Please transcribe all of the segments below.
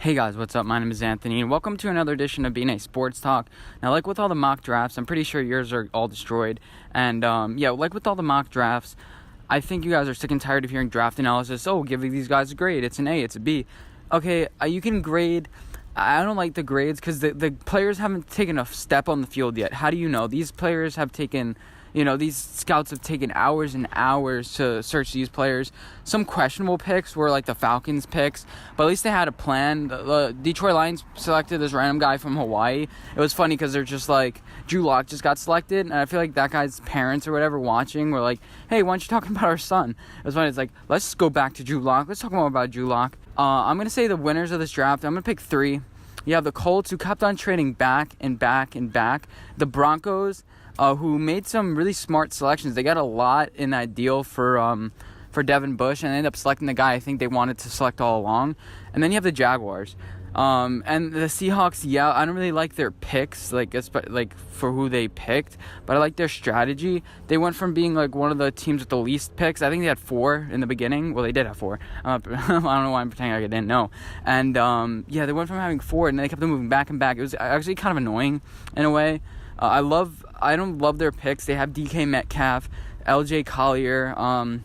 Hey guys, what's up? My name is Anthony, and welcome to another edition of BnA Sports Talk. Now, like with all the mock drafts, I'm pretty sure yours are all destroyed. And like with all the mock drafts, I think you guys are sick and tired of hearing draft analysis. Oh, give these guys a grade. It's an A, it's a B. Okay, you can grade. I don't like the grades because the players haven't taken a step on the field yet. How do you know? These players have taken... these scouts have taken hours and hours to search these players. Some questionable picks were like the Falcons picks, but at least they had a plan. The Detroit Lions selected this random guy from Hawaii. It was funny because they're just like, Drew Lock just got selected, and I feel like that guy's parents or whatever watching were like, hey, why aren't you talking about our son? It was funny. It's like, let's go back to Drew Lock. Let's talk more about Drew Lock. I'm going to say the winners of this draft. I'm going to pick three. You have the Colts, who kept on trading back and back and back. The Broncos, who made some really smart selections. They got a lot in that deal for Devin Bush, and they ended up selecting the guy I think they wanted to select all along. And then you have the Jaguars. And the Seahawks, I don't really like their picks, like for who they picked, but I like their strategy. They went from being like one of the teams with the least picks. I think they had 4 in the beginning. Well, they did have 4. I don't know why I'm pretending like I didn't know. And they went from having 4, and they kept them moving back and back. It was actually kind of annoying in a way. I don't love their picks. They have DK Metcalf, LJ Collier, and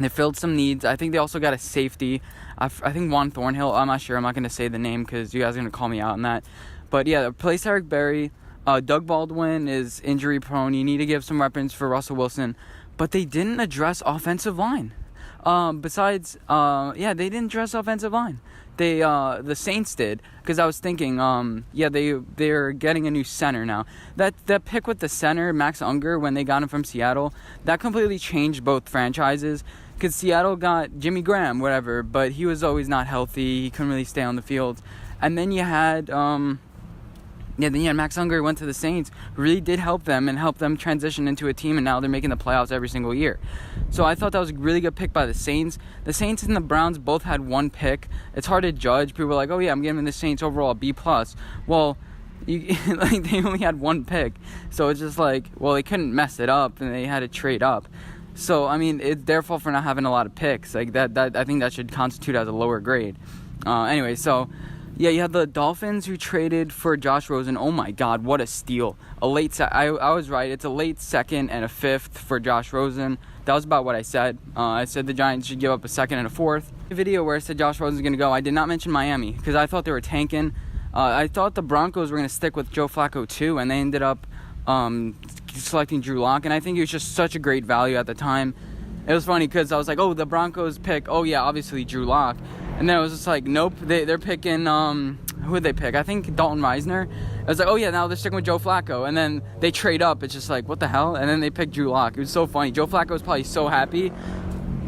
they filled some needs. I think they also got a safety. I think Juan Thornhill. I'm not sure. I'm not going to say the name because you guys are going to call me out on that. But yeah, replace Eric Berry. Doug Baldwin is injury prone. You need to give some weapons for Russell Wilson. But they didn't address offensive line. They didn't address offensive line. The Saints did, because I was thinking, they're getting a new center now. That pick with the center, Max Unger, when they got him from Seattle, that completely changed both franchises, because Seattle got Jimmy Graham, whatever, but he was always not healthy. He couldn't really stay on the field. And then you had, Max Unger went to the Saints, really did help them transition into a team, and now they're making the playoffs every single year. So I thought that was a really good pick by the Saints. The Saints and the Browns both had 1 pick. It's hard to judge. People were like, oh yeah, I'm giving the Saints overall B+. Well, they only had 1 pick. So it's just like, well, they couldn't mess it up, and they had to trade up. So, I mean, it's their fault for not having a lot of picks. Like that I think that should constitute as a lower grade. Yeah, you had the Dolphins, who traded for Josh Rosen. Oh my God, what a steal! I was right. It's a late second and a 5th for Josh Rosen. That was about what I said. I said the Giants should give up a 2nd and a 4th. The video where I said Josh Rosen's going to go, I did not mention Miami because I thought they were tanking. I thought the Broncos were going to stick with Joe Flacco too, and they ended up selecting Drew Lock, and I think he was just such a great value at the time. It was funny because I was like, oh, the Broncos pick, oh yeah, obviously Drew Lock. And then it was just like, nope, they're picking, who would they pick? I think Dalton Reisner. I was like, oh yeah, now they're sticking with Joe Flacco. And then they trade up. It's just like, what the hell? And then they picked Drew Lock. It was so funny. Joe Flacco was probably so happy.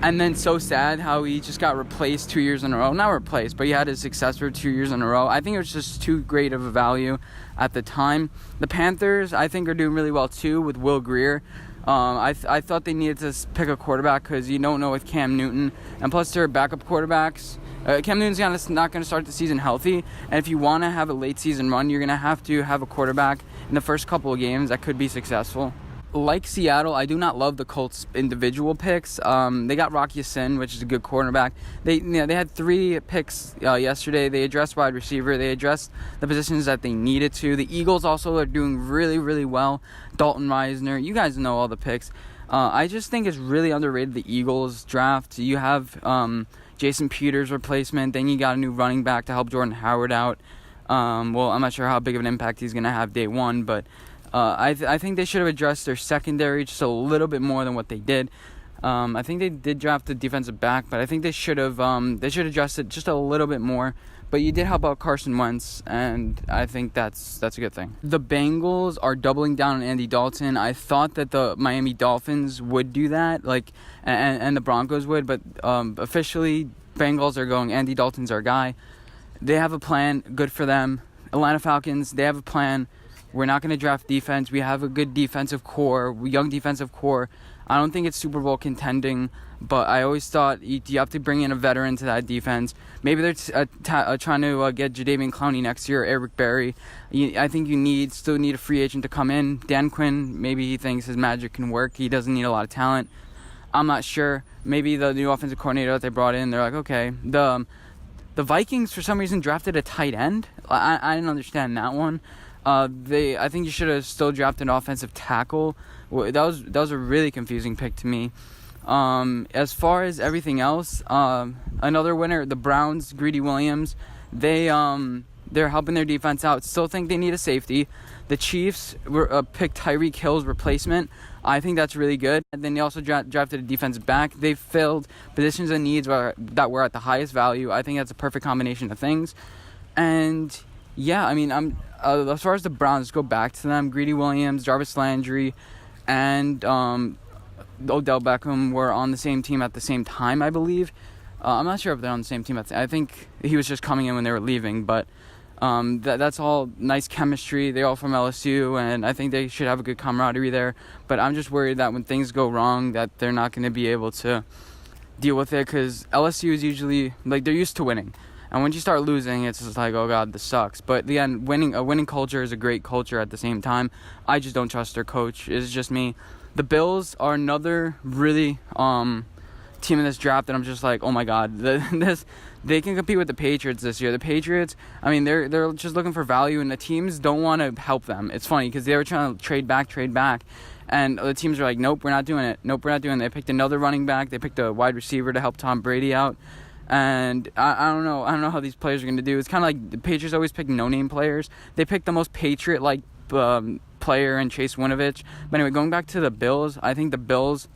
And then so sad how he just got replaced 2 years in a row. Not replaced, but he had his successor 2 years in a row. I think it was just too great of a value at the time. The Panthers, I think, are doing really well too with Will Grier. I thought they needed to pick a quarterback because you don't know with Cam Newton. And plus, they're backup quarterbacks. Cam Newton's not going to start the season healthy. And if you want to have a late season run, you're going to have a quarterback in the first couple of games that could be successful. Like Seattle, I do not love the Colts' individual picks. They got Rock Ya-Sin, which is a good cornerback. They had 3 picks yesterday. They addressed wide receiver. They addressed the positions that they needed to. The Eagles also are doing really, really well. Dalton Reisner. You guys know all the picks. I just think it's really underrated, the Eagles draft. You have Jason Peters' replacement. Then you got a new running back to help Jordan Howard out. I'm not sure how big of an impact he's going to have day one, but I think they should have addressed their secondary just a little bit more than what they did. I think they did draft the defensive back, but I think they should address it just a little bit more. But you did help out Carson Wentz, and I think that's a good thing. The Bengals are doubling down on Andy Dalton. I thought that the Miami Dolphins would do that, and the Broncos would, but officially Bengals are going, Andy Dalton's our guy. They have a plan, good for them. Atlanta Falcons, they have a plan. We're not going to draft defense. We have a good defensive core, young defensive core. I don't think it's Super Bowl contending, but I always thought you have to bring in a veteran to that defense. Maybe they're trying to get Jadeveon Clowney next year, Eric Berry. I think you still need a free agent to come in. Dan Quinn, maybe he thinks his magic can work. He doesn't need a lot of talent. I'm not sure. Maybe the new offensive coordinator that they brought in, they're like, okay. The The Vikings, for some reason, drafted a tight end. I didn't understand that one. I think you should have still drafted an offensive tackle. That was a really confusing pick to me. As far as everything else, another winner, the Browns, Greedy Williams, they're helping their defense out. Still think they need a safety. The Chiefs picked Tyreek Hill's replacement. I think that's really good. And then they also drafted a defensive back. They filled positions and needs that were at the highest value. I think that's a perfect combination of things. And yeah, I mean, as far as the Browns, go back to them. Greedy Williams, Jarvis Landry, and Odell Beckham were on the same team at the same time, I believe. I'm not sure if they're on the same team. I think he was just coming in when they were leaving, but that's all nice chemistry. They're all from LSU, and I think they should have a good camaraderie there. But I'm just worried that when things go wrong, that they're not going to be able to deal with it, because LSU is usually, like, they're used to winning. And when you start losing, it's just like, oh God, this sucks. But again, a winning culture is a great culture at the same time. I just don't trust their coach. It's just me. The Bills are another really team in this draft that I'm just like, oh my God, they can compete with the Patriots this year. The Patriots, I mean, they're just looking for value, and the teams don't want to help them. It's funny because they were trying to trade back, and the teams are like, nope, we're not doing it. They picked another running back. They picked a wide receiver to help Tom Brady out. And I don't know how these players are going to do. It's kind of like the Patriots always pick no-name players. They picked the most Patriot-like player in Chase Winovich. But anyway, going back to the Bills, I think the Bills,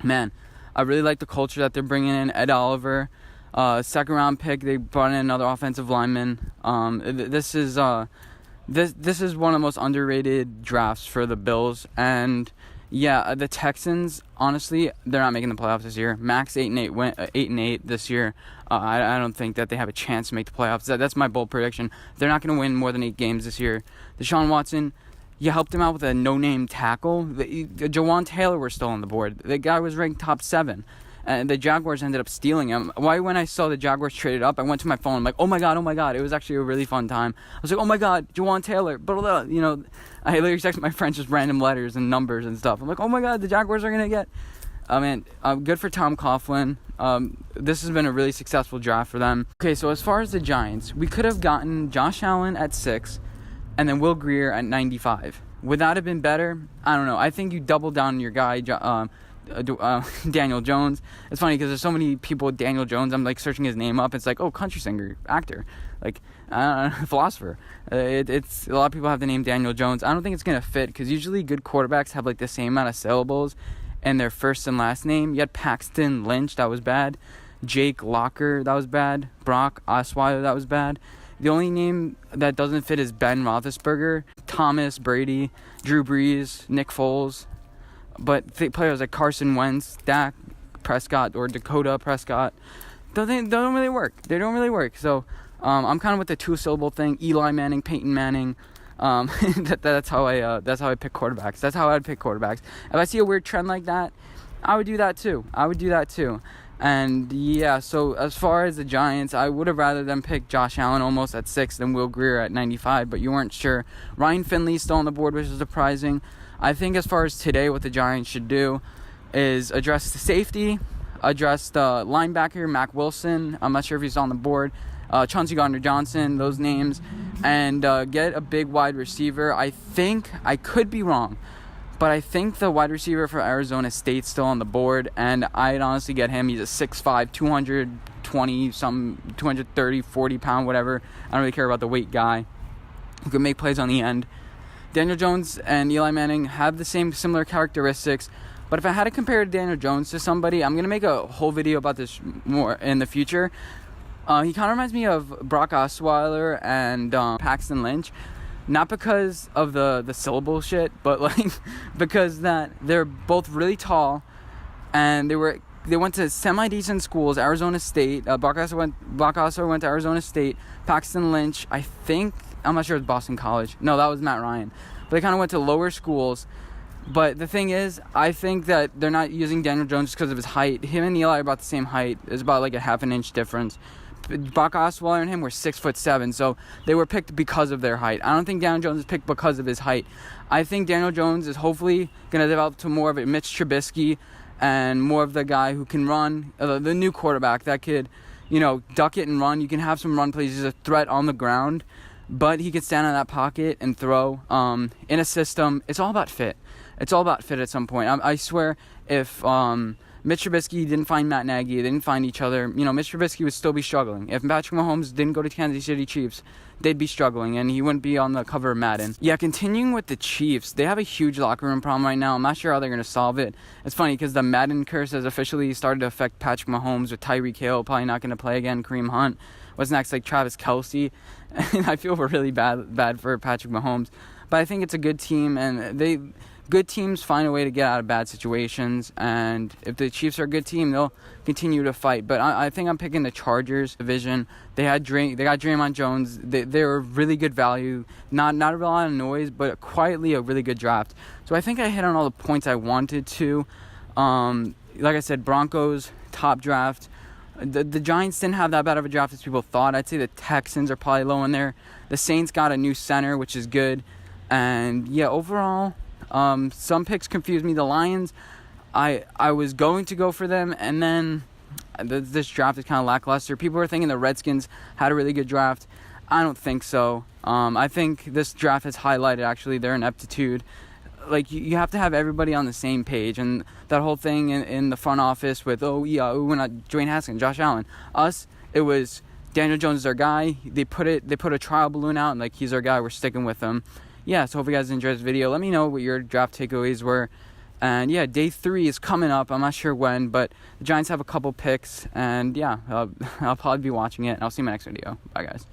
man, I really like the culture that they're bringing in. Ed Oliver, second-round pick. They brought in another offensive lineman. This is one of the most underrated drafts for the Bills. And yeah, the Texans, honestly, they're not making the playoffs this year. Max 8-8 this year. I don't think that they have a chance to make the playoffs. That's my bold prediction. They're not going to win more than 8 games this year. Deshaun Watson, you helped him out with a no-name tackle. Jawan Taylor was still on the board. The guy was ranked top 7. And the Jaguars ended up stealing him. When I saw the Jaguars traded up, I went to my phone. I'm like, oh my God. It was actually a really fun time. I was like, oh my God, Jawan Taylor. But, you know, I literally texted my friends just random letters and numbers and stuff. I'm like, oh my God, the Jaguars are going to get... good for Tom Coughlin. This has been a really successful draft for them. Okay, so as far as the Giants, we could have gotten Josh Allen at 6 and then Will Grier at 95. Would that have been better? I don't know. I think you double down on your guy, Daniel Jones. It's funny because there's so many people with Daniel Jones. I'm like searching his name up. It's like, oh, country singer, actor, like philosopher. It's a lot of people have the name Daniel Jones. I don't think it's gonna fit because usually good quarterbacks have like the same amount of syllables in their first and last name. You had Paxton Lynch, that was bad. Jake Locker, that was bad. Brock Osweiler, that was bad. The only name that doesn't fit is Ben Roethlisberger, Thomas Brady, Drew Brees, Nick Foles. But players like Carson Wentz, Dak Prescott, or Dakota Prescott, they don't really work. They don't really work. So I'm kind of with the 2-syllable thing. Eli Manning, Peyton Manning. That's how I pick quarterbacks. That's how I'd pick quarterbacks. If I see a weird trend like that, I would do that too. And yeah, so as far as the Giants, I would have rather them pick Josh Allen almost at 6 than Will Grier at 95, but you weren't sure. Ryan Finley's still on the board, which is surprising. I think as far as today, what the Giants should do is address the safety, address the linebacker, Mac Wilson. I'm not sure if he's on the board. Chauncey Gardner-Johnson, those names, and get a big wide receiver. I think, I could be wrong, but I think the wide receiver for Arizona State's still on the board, and I'd honestly get him. He's a 6'5", 230, 40-pound, whatever. I don't really care about the weight guy who can make plays on the end. Daniel Jones and Eli Manning have the similar characteristics, but if I had to compare Daniel Jones to somebody, I'm going to make a whole video about this more in the future. He kind of reminds me of Brock Osweiler and Paxton Lynch. Not because of the syllable shit, but like because that they're both really tall, and they went to semi-decent schools. Arizona State. Brock Osweiler went to Arizona State. Paxton Lynch, I'm not sure it's Boston College. No, that was Matt Ryan. But they kind of went to lower schools. But the thing is, I think that they're not using Daniel Jones just because of his height. Him and Eli are about the same height. There's about like a half an inch difference. Brock Osweiler and him were 6'7", so they were picked because of their height. I don't think Daniel Jones is picked because of his height. I think Daniel Jones is hopefully going to develop to more of a Mitch Trubisky and more of the guy who can run, the new quarterback that could, duck it and run. You can have some run plays. He's a threat on the ground, but he could stand in that pocket and throw. In a system, it's all about fit. It's all about fit at some point. I swear, if Mitch Trubisky didn't find Matt Nagy, they didn't find each other, Mitch Trubisky would still be struggling. If Patrick Mahomes didn't go to Kansas City Chiefs, they'd be struggling, and he wouldn't be on the cover of Madden. Yeah, continuing with the Chiefs, they have a huge locker room problem right now. I'm not sure how they're going to solve it. It's funny because the Madden curse has officially started to affect Patrick Mahomes, with Tyreek Hill probably not going to play again. Kareem Hunt. What's next? Like Travis Kelce. And I feel really bad for Patrick Mahomes. But I think it's a good team, and good teams find a way to get out of bad situations, and if the Chiefs are a good team, they'll continue to fight. But I think I'm picking the Chargers division. They got Draymond Jones. They're really good value. Not a lot of noise, but quietly a really good draft. So I think I hit on all the points I wanted to. Like I said, Broncos top draft. The Giants didn't have that bad of a draft as people thought. I'd say the Texans are probably low in there. The Saints got a new center, which is good. And yeah, overall, some picks confused me. The Lions, I was going to go for them, and then this draft is kind of lackluster. People were thinking the Redskins had a really good draft. I don't think so. I think this draft has highlighted actually their ineptitude. Like, you have to have everybody on the same page, and that whole thing in the front office with we're not Dwayne Haskins, Josh Allen. Us, it was Daniel Jones is our guy. They put a trial balloon out, and like, he's our guy. We're sticking with him. Yeah, so hope you guys enjoyed this video. Let me know what your draft takeaways were. And yeah, day 3 is coming up. I'm not sure when, but the Giants have a couple picks. And yeah, I'll probably be watching it. And I'll see you in my next video. Bye, guys.